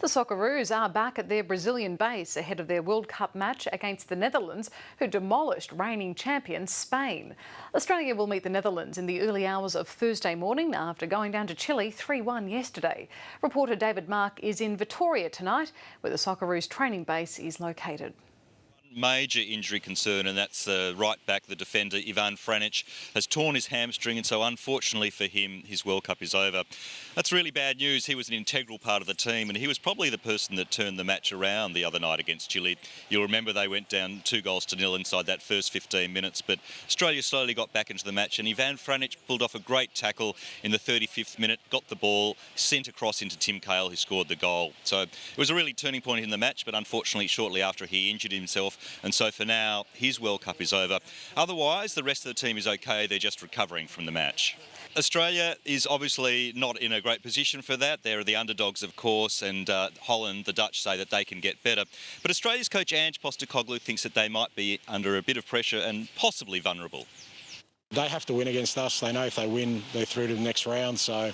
The Socceroos are back at their Brazilian base ahead of their World Cup match against the Netherlands, who demolished reigning champion Spain. Australia will meet the Netherlands in the early hours of Thursday morning after going down to Chile 3-1 yesterday. Reporter David Mark is in Vitoria tonight, where the Socceroos training base is located. Major injury concern, and that's right back, the defender Ivan Franic has torn his hamstring, and so unfortunately for him, his World Cup is over. That's really bad news. He was an integral part of the team, and he was probably the person that turned the match around the other night against Chile. You'll remember they went down 2-0 inside that first 15 minutes, but Australia slowly got back into the match, and Ivan Franic pulled off a great tackle in the 35th minute, got the ball, sent across into Tim Cahill, who scored the goal. So it was a really turning point in the match, but unfortunately shortly after he injured himself, and so for now his World Cup is over. Otherwise, the rest of the team is okay. They're just recovering from the match. Australia is obviously not in a great position for that. They're the underdogs, of course, and Holland, the Dutch, say that they can get better. But Australia's coach Ange Postecoglou thinks that they might be under a bit of pressure and possibly vulnerable. They have to win against us. They know if they win, they're through to the next round. So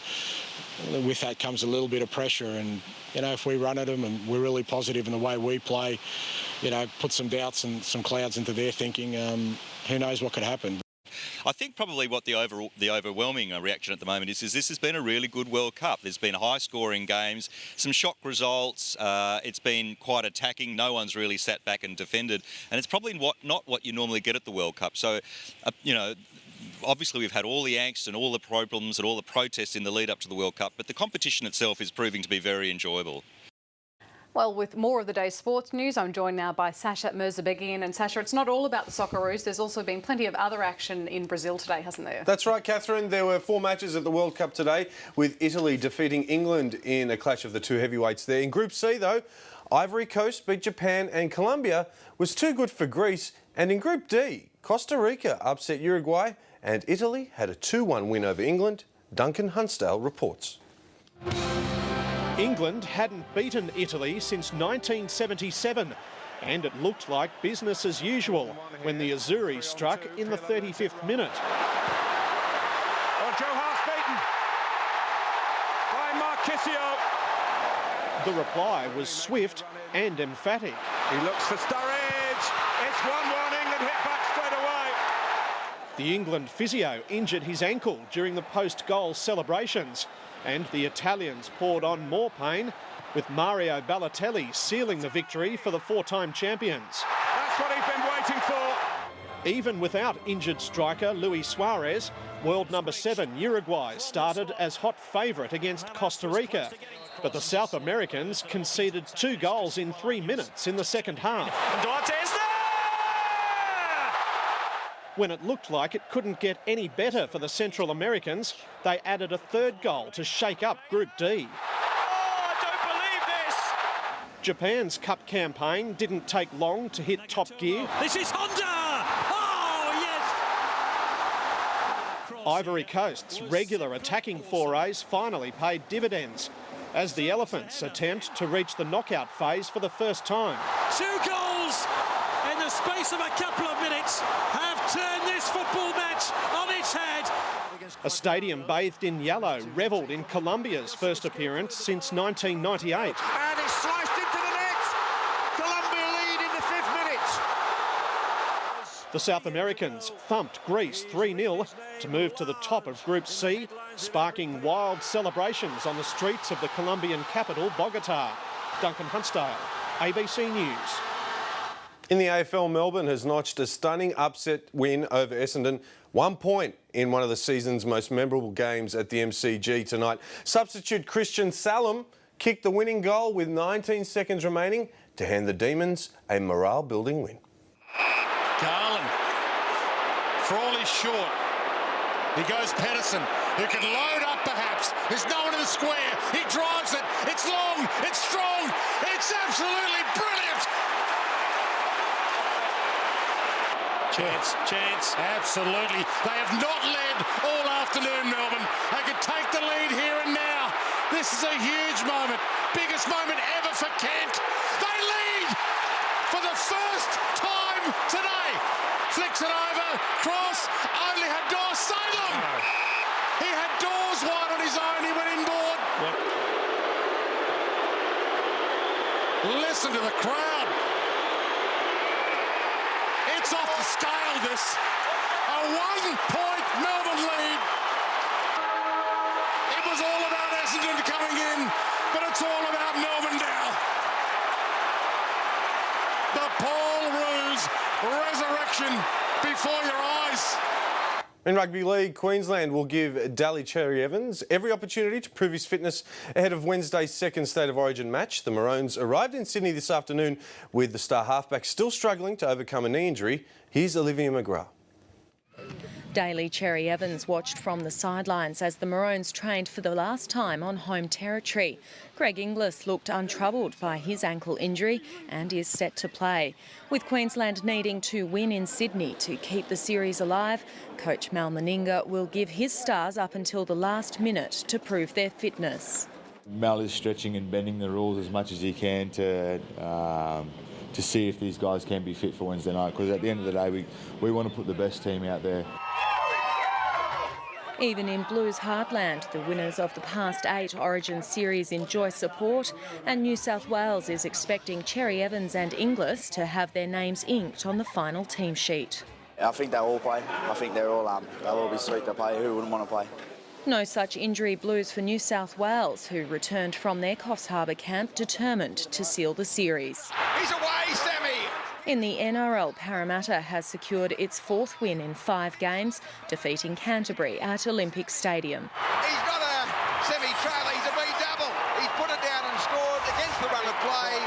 with that comes a little bit of pressure. And, you know, if we run at them and we're really positive in the way we play, you know, put some doubts and some clouds into their thinking, who knows what could happen. I think probably what the overwhelming reaction at the moment is this has been a really good World Cup. There's been high-scoring games, some shock results. It's been quite attacking. No one's really sat back and defended, and it's probably not what you normally get at the World Cup. So, you know, obviously we've had all the angst and all the problems and all the protests in the lead up to the World Cup, but the competition itself is proving to be very enjoyable. Well, with more of the day's sports news, I'm joined now by Sasha Mirzabegian. And Sasha, it's not all about the Socceroos. There's also been plenty of other action in Brazil today, hasn't there? That's right, Catherine. There were 4 matches at the World Cup today, with Italy defeating England in a clash of the 2 heavyweights there. In Group C, though, Ivory Coast beat Japan and Colombia was too good for Greece. And in Group D, Costa Rica upset Uruguay and Italy had a 2-1 win over England. Duncan Hunsdale reports. England hadn't beaten Italy since 1977, and it looked like business as usual when the Azzurri struck in the 35th minute. Oh, Joe Hart's beaten by Marchisio. The reply was swift and emphatic. He looks for Sturridge. It's 1-1, England hit back straight away. The England physio injured his ankle during the post-goal celebrations, and the Italians poured on more pain, with Mario Balotelli sealing the victory for the 4-time champions. That's what he's been waiting for. Even without injured striker Luis Suarez, world number 7 Uruguay started as hot favourite against Costa Rica. But the South Americans conceded 2 goals in 3 minutes in the second half. And Duarte's there! When it looked like it couldn't get any better for the Central Americans, they added a 3rd goal to shake up Group D. Oh, I don't believe this! Japan's cup campaign didn't take long to hit top gear. This is Honda! Oh, yes! Ivory Coast's regular attacking forays finally paid dividends as the Elephants attempt to reach the knockout phase for the first time. 2 goals in the space of a couple of minutes have turned this football match on its head. A stadium bathed in yellow revelled in Colombia's first appearance since 1998. And it's sliced into the net. Colombia lead in the 5th minute. The South Americans thumped Greece 3-0 to move to the top of Group C, sparking wild celebrations on the streets of the Colombian capital, Bogota. Duncan Hunsdale, ABC News. In the AFL, Melbourne has notched a stunning upset win over Essendon. 1 point in one of the season's most memorable games at the MCG tonight. Substitute Christian Salem kicked the winning goal with 19 seconds remaining to hand the Demons a morale-building win. Garland, Frawley's short. He goes Pedersen, who can load up perhaps. There's no one in the square. He drives it. It's long. It's strong. It's absolutely brilliant. Chance. Absolutely. They have not led all afternoon, Melbourne. They could take the lead here and now. This is a huge moment. Biggest moment ever for Kent. They lead for the first time today. Flicks it over. Cross. Only had Dawes. Salem. He had Dawes wide on his own. He went inboard. Yep. Listen to the crowd. It's off the scale, this. A 1-point Melbourne lead. It was all about Essendon coming in, but it's all about Melbourne now. The Paul Roos resurrection before your eyes. In Rugby League, Queensland will give Daly Cherry-Evans every opportunity to prove his fitness ahead of Wednesday's second State of Origin match. The Maroons arrived in Sydney this afternoon with the star halfback still struggling to overcome a knee injury. Here's Olivia McGrath. Daly Cherry-Evans watched from the sidelines as the Maroons trained for the last time on home territory. Greg Inglis looked untroubled by his ankle injury and is set to play. With Queensland needing to win in Sydney to keep the series alive, coach Mal Meninga will give his stars up until the last minute to prove their fitness. Mal is stretching and bending the rules as much as he can to see if these guys can be fit for Wednesday night, because at the end of the day we want to put the best team out there. Even in Blues heartland, the winners of the past 8 Origin series enjoy support, and New South Wales is expecting Cherry-Evans and Inglis to have their names inked on the final team sheet. I think they'll all play. I think they'll all be sweet to play. Who wouldn't want to play? No such injury blues for New South Wales, who returned from their Coffs Harbour camp determined to seal the series. He's away, Sammy! In the NRL, Parramatta has secured its 4th win in 5 games, defeating Canterbury at Olympic Stadium. He's got a semi-trailer, he's a B-double. He's put it down and scored against the run of play.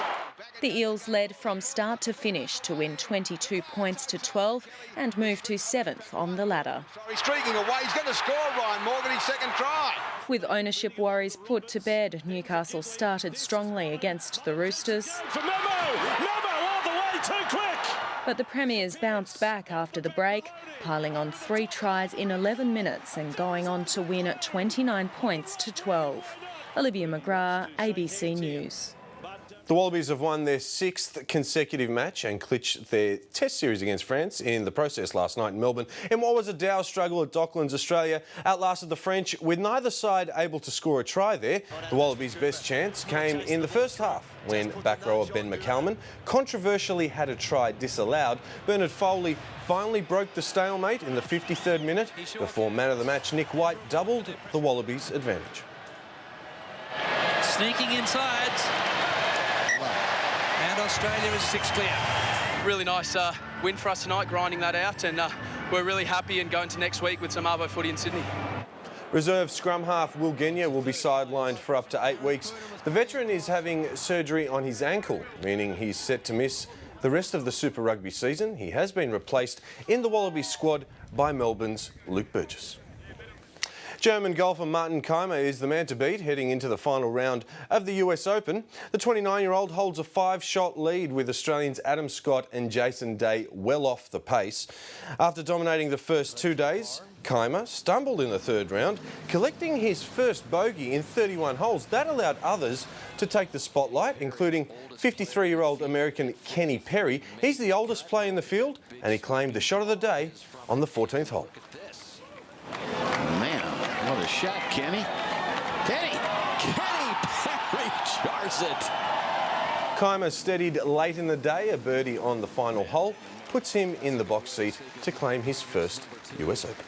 The Eels led from start to finish to win 22 points to 12 and move to 7th on the ladder. He's streaking away, he's going to score, Ryan Morgan, his second try. With ownership worries put to bed, Newcastle started strongly against the Roosters. For Memo all the way, too quick. But the Premiers bounced back after the break, piling on 3 tries in 11 minutes and going on to win at 29 points to 12. Olivia McGrath, ABC News. The Wallabies have won their 6th consecutive match and clinched their Test series against France in the process last night in Melbourne. In what was a dour struggle at Docklands, Australia outlasted the French with neither side able to score a try there. The Wallabies' best chance came in the first half when back rower Ben McCalman controversially had a try disallowed. Bernard Foley finally broke the stalemate in the 53rd minute before man of the match Nick White doubled the Wallabies' advantage. Sneaking inside. And Australia is 6 clear. Really nice win for us tonight, grinding that out, and we're really happy and going to next week with some Arvo footy in Sydney. Reserve scrum half Will Genia will be sidelined for up to 8 weeks. The veteran is having surgery on his ankle, meaning he's set to miss the rest of the Super Rugby season. He has been replaced in the Wallabies squad by Melbourne's Luke Burgess. German golfer Martin Keimer is the man to beat heading into the final round of the US Open. The 29-year-old holds a 5-shot lead with Australians Adam Scott and Jason Day well off the pace. After dominating the first 2 days, Keimer stumbled in the 3rd round, collecting his first bogey in 31 holes. That allowed others to take the spotlight, including 53-year-old American Kenny Perry. He's the oldest player in the field, and he claimed the shot of the day on the 14th hole. What a shot, Kenny. Kenny Perry jars it. Keimer steadied late in the day. A birdie on the final hole puts him in the box seat to claim his first US Open.